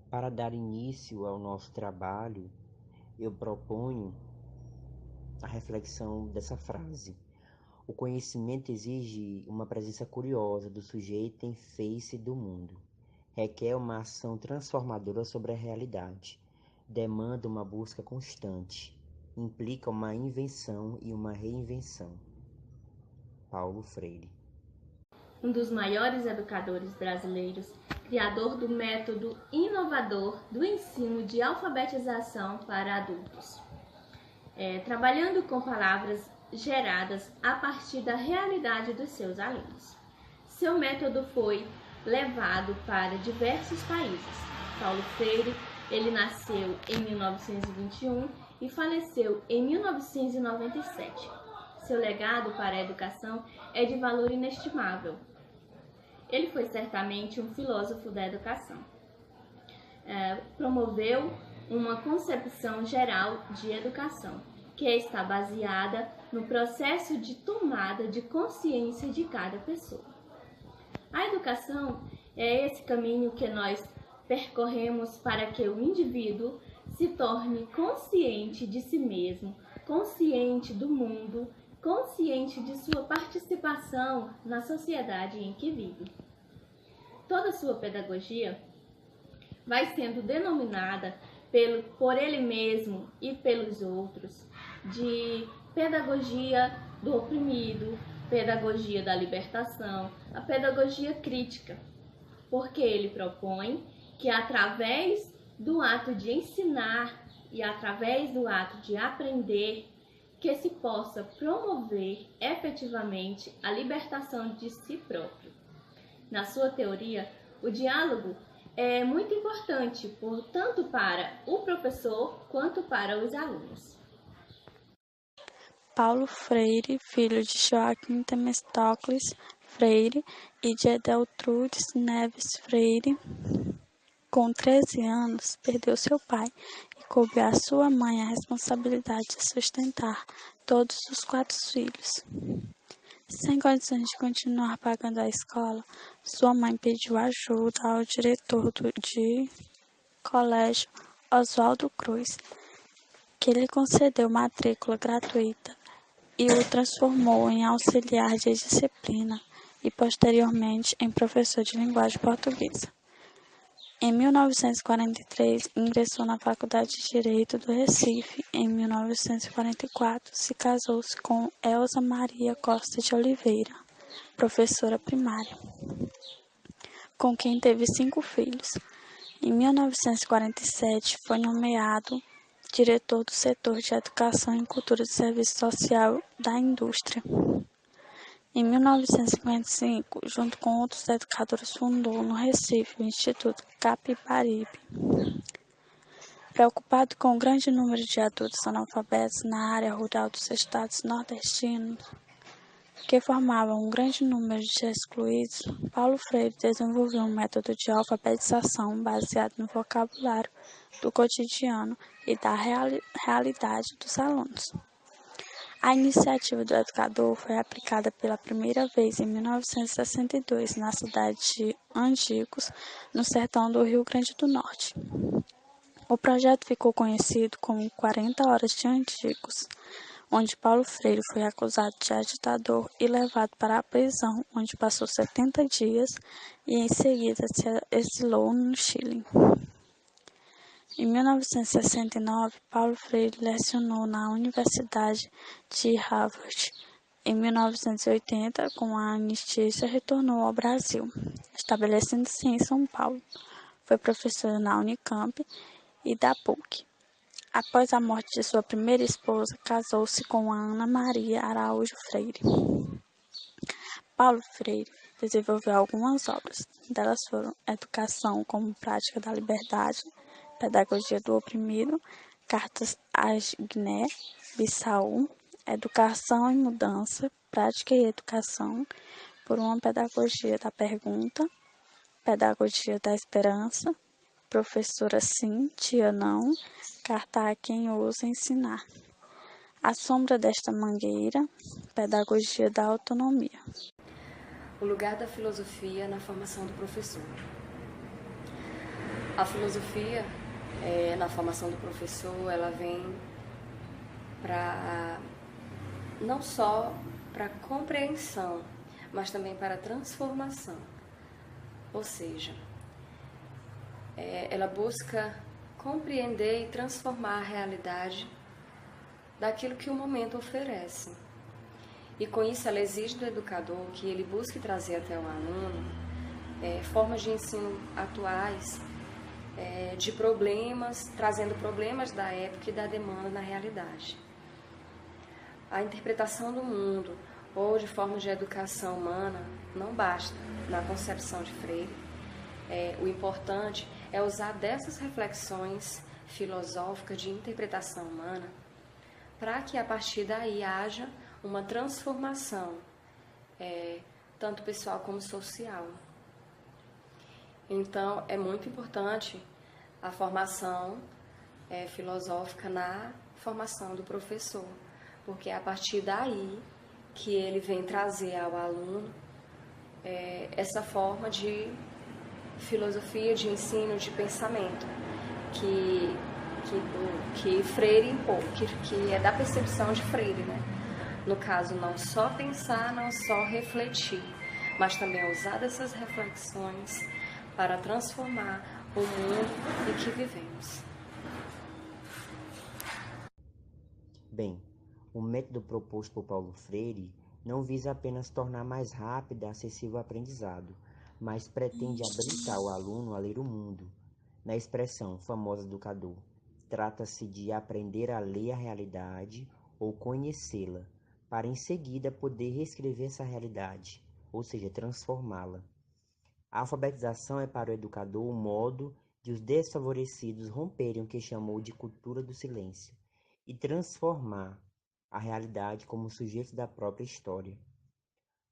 Para dar início ao nosso trabalho, eu proponho a reflexão dessa frase. O conhecimento exige uma presença curiosa do sujeito em face do mundo. Requer uma ação transformadora sobre a realidade. Demanda uma busca constante. Implica uma invenção e uma reinvenção. Paulo Freire. Um dos maiores educadores brasileiros, criador do método inovador do ensino de alfabetização para adultos. Trabalhando com palavras geradas a partir da realidade dos seus alunos. Seu método foi levado para diversos países. Paulo Freire, ele nasceu em 1921 e faleceu em 1997. Seu legado para a educação é de valor inestimável. Ele foi certamente um filósofo da educação. Promoveu uma concepção geral de educação, que está baseada no processo de tomada de consciência de cada pessoa. A educação é esse caminho que nós percorremos para que o indivíduo se torne consciente de si mesmo, consciente do mundo, consciente de sua participação na sociedade em que vive. Toda sua pedagogia vai sendo denominada por ele mesmo e pelos outros de pedagogia do oprimido, pedagogia da libertação, a pedagogia crítica, porque ele propõe que através do ato de ensinar e através do ato de aprender, que se possa promover efetivamente a libertação de si próprio. Na sua teoria, o diálogo é muito importante, tanto para o professor quanto para os alunos. Paulo Freire, filho de Joaquim Temestócles Freire e de Edeltrudes Neves Freire, com 13 anos, perdeu seu pai e coube à sua mãe a responsabilidade de sustentar todos os 4 filhos. Sem condições de continuar pagando a escola, sua mãe pediu ajuda ao diretor de colégio, Oswaldo Cruz, que lhe concedeu matrícula gratuita e o transformou em auxiliar de disciplina e, posteriormente, em professor de linguagem portuguesa. Em 1943, ingressou na Faculdade de Direito do Recife. Em 1944, se casou-se com Elza Maria Costa de Oliveira, professora primária, com quem teve 5 filhos. Em 1947, foi nomeado diretor do setor de Educação e Cultura do Serviço Social da Indústria. Em 1955, junto com outros educadores, fundou no Recife o Instituto Capibaribe. Preocupado com o grande número de adultos analfabetos na área rural dos estados nordestinos, que formavam um grande número de excluídos, Paulo Freire desenvolveu um método de alfabetização baseado no vocabulário do cotidiano e da realidade dos alunos. A iniciativa do educador foi aplicada pela primeira vez em 1962 na cidade de Angicos, no sertão do Rio Grande do Norte. O projeto ficou conhecido como 40 Horas de Angicos, onde Paulo Freire foi acusado de agitador e levado para a prisão, onde passou 70 dias e em seguida se exilou no Chile. Em 1969, Paulo Freire lecionou na Universidade de Harvard. Em 1980, com a anistia, retornou ao Brasil, estabelecendo-se em São Paulo. Foi professor na Unicamp e da PUC. Após a morte de sua primeira esposa, casou-se com a Ana Maria Araújo Freire. Paulo Freire desenvolveu algumas obras. Delas foram Educação como Prática da Liberdade, Pedagogia do Oprimido, Cartas à Guiné-Bissau, Educação e Mudança, Prática e Educação, por uma Pedagogia da Pergunta, Pedagogia da Esperança, Professora Sim, Tia Não, Carta a Quem Ousa Ensinar. A Sombra desta Mangueira, Pedagogia da Autonomia. O lugar da filosofia na formação do professor. A filosofia, na formação do professor, ela vem para não só para compreensão, mas também para transformação. Ou seja, ela busca compreender e transformar a realidade daquilo que o momento oferece. E com isso ela exige do educador que ele busque trazer até o aluno formas de ensino atuais, de problemas, trazendo problemas da época e da demanda na realidade. A interpretação do mundo ou de formas de educação humana não basta na concepção de Freire. O importante é usar dessas reflexões filosóficas de interpretação humana para que a partir daí haja uma transformação, tanto pessoal como social. Então, é muito importante a formação filosófica na formação do professor, porque é a partir daí que ele vem trazer ao aluno essa forma de filosofia, de ensino, de pensamento, que Freire impôs, que é da percepção de Freire, né? No caso, não só pensar, não só refletir, mas também usar dessas reflexões para transformar o mundo em que vivemos. Bem, o método proposto por Paulo Freire não visa apenas tornar mais rápido e acessível o aprendizado, mas pretende habilitar o aluno a ler o mundo. Na expressão famosa do educador, trata-se de aprender a ler a realidade ou conhecê-la, para em seguida poder reescrever essa realidade, ou seja, transformá-la. A alfabetização é para o educador o modo de os desfavorecidos romperem o que chamou de cultura do silêncio e transformar a realidade como sujeito da própria história.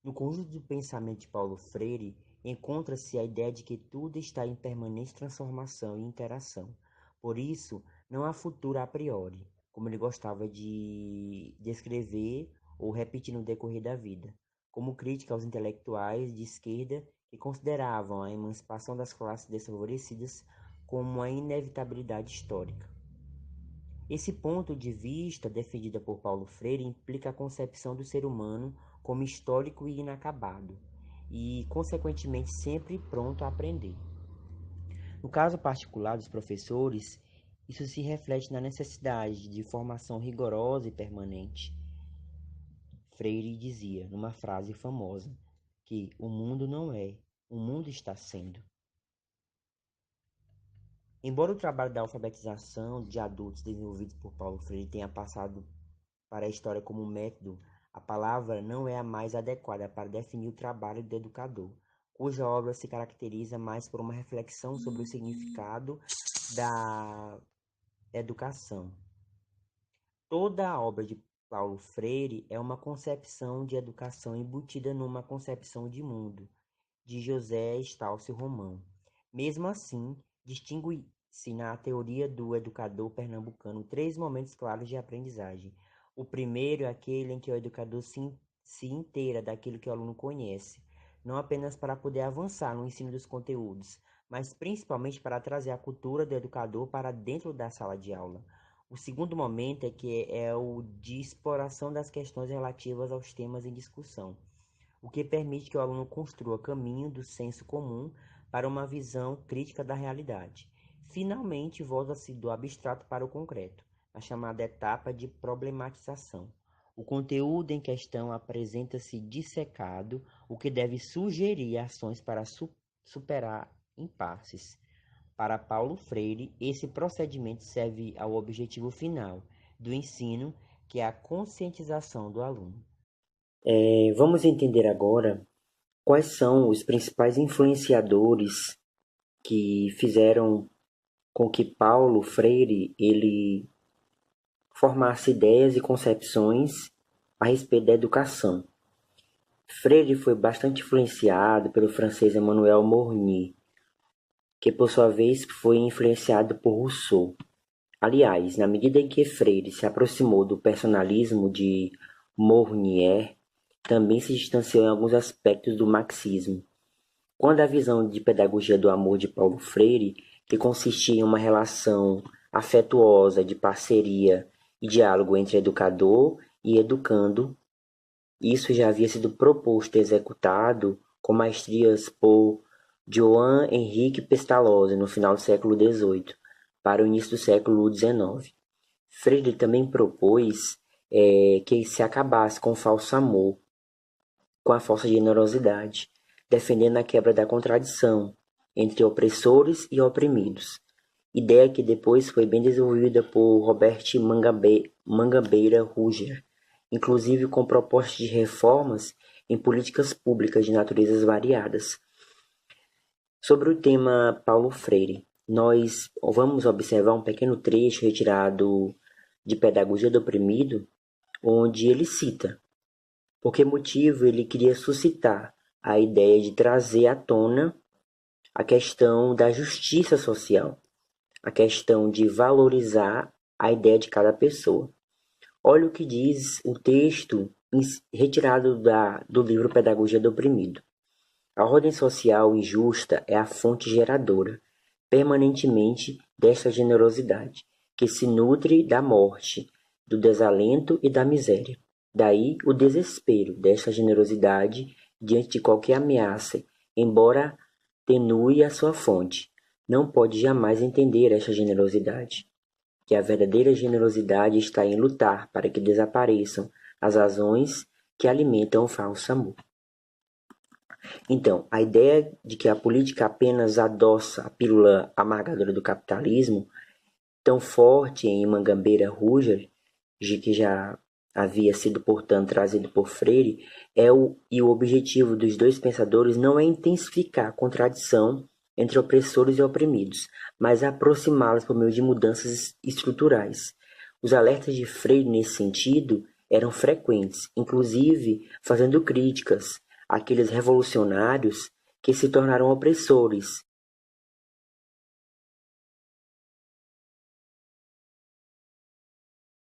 No conjunto do pensamento de Paulo Freire, encontra-se a ideia de que tudo está em permanente transformação e interação. Por isso, não há futuro a priori, como ele gostava de descrever ou repetir no decorrer da vida, como crítica aos intelectuais de esquerda que consideravam a emancipação das classes desfavorecidas como uma inevitabilidade histórica. Esse ponto de vista, defendido por Paulo Freire, implica a concepção do ser humano como histórico e inacabado, e, consequentemente, sempre pronto a aprender. No caso particular dos professores, isso se reflete na necessidade de formação rigorosa e permanente. Freire dizia, numa frase famosa, que o mundo não é, o mundo está sendo. Embora o trabalho da alfabetização de adultos desenvolvido por Paulo Freire tenha passado para a história como método, a palavra não é a mais adequada para definir o trabalho do educador, cuja obra se caracteriza mais por uma reflexão sobre o significado da educação. Toda a obra de Paulo Freire é uma concepção de educação embutida numa concepção de mundo, de José Estácio Romão. Mesmo assim, distingue-se na teoria do educador pernambucano 3 momentos claros de aprendizagem. O primeiro é aquele em que o educador se inteira daquilo que o aluno conhece, não apenas para poder avançar no ensino dos conteúdos, mas principalmente para trazer a cultura do educador para dentro da sala de aula. O segundo momento é o de exploração das questões relativas aos temas em discussão, o que permite que o aluno construa caminho do senso comum para uma visão crítica da realidade. Finalmente, volta-se do abstrato para o concreto, a chamada etapa de problematização. O conteúdo em questão apresenta-se dissecado, o que deve sugerir ações para superar impasses. Para Paulo Freire, esse procedimento serve ao objetivo final do ensino, que é a conscientização do aluno. Vamos entender agora quais são os principais influenciadores que fizeram com que Paulo Freire ele formasse ideias e concepções a respeito da educação. Freire foi bastante influenciado pelo francês Emmanuel Mounier, que por sua vez foi influenciado por Rousseau. Aliás, na medida em que Freire se aproximou do personalismo de Mounier, também se distanciou em alguns aspectos do marxismo. Quando a visão de pedagogia do amor de Paulo Freire que consistia em uma relação afetuosa de parceria e diálogo entre educador e educando. Isso já havia sido proposto e executado com maestrias por Johann Henrique Pestalozzi no final do século XVIII para o início do século XIX. Freire também propôs que se acabasse com o falso amor, com a falsa generosidade, defendendo a quebra da contradição entre opressores e oprimidos, ideia que depois foi bem desenvolvida por Robert Mangabeira Ruger, inclusive com propostas de reformas em políticas públicas de naturezas variadas. Sobre o tema Paulo Freire, nós vamos observar um pequeno trecho retirado de Pedagogia do Oprimido, onde ele cita por que motivo ele queria suscitar a ideia de trazer à tona a questão da justiça social, a questão de valorizar a ideia de cada pessoa. Olha o que diz o texto retirado do livro Pedagogia do Oprimido. A ordem social injusta é a fonte geradora, permanentemente, desta generosidade, que se nutre da morte, do desalento e da miséria. Daí o desespero desta generosidade diante de qualquer ameaça, embora tenue a sua fonte. Não pode jamais entender esta generosidade, que a verdadeira generosidade está em lutar para que desapareçam as razões que alimentam o falso amor. Então, a ideia de que a política apenas adoça a pílula amargadora do capitalismo, tão forte em Mangabeira Ruger, que já havia sido, portanto, trazido por Freire, e o objetivo dos dois pensadores não é intensificar a contradição entre opressores e oprimidos, mas aproximá-los por meio de mudanças estruturais. Os alertas de Freire nesse sentido eram frequentes, inclusive fazendo críticas àqueles revolucionários que se tornaram opressores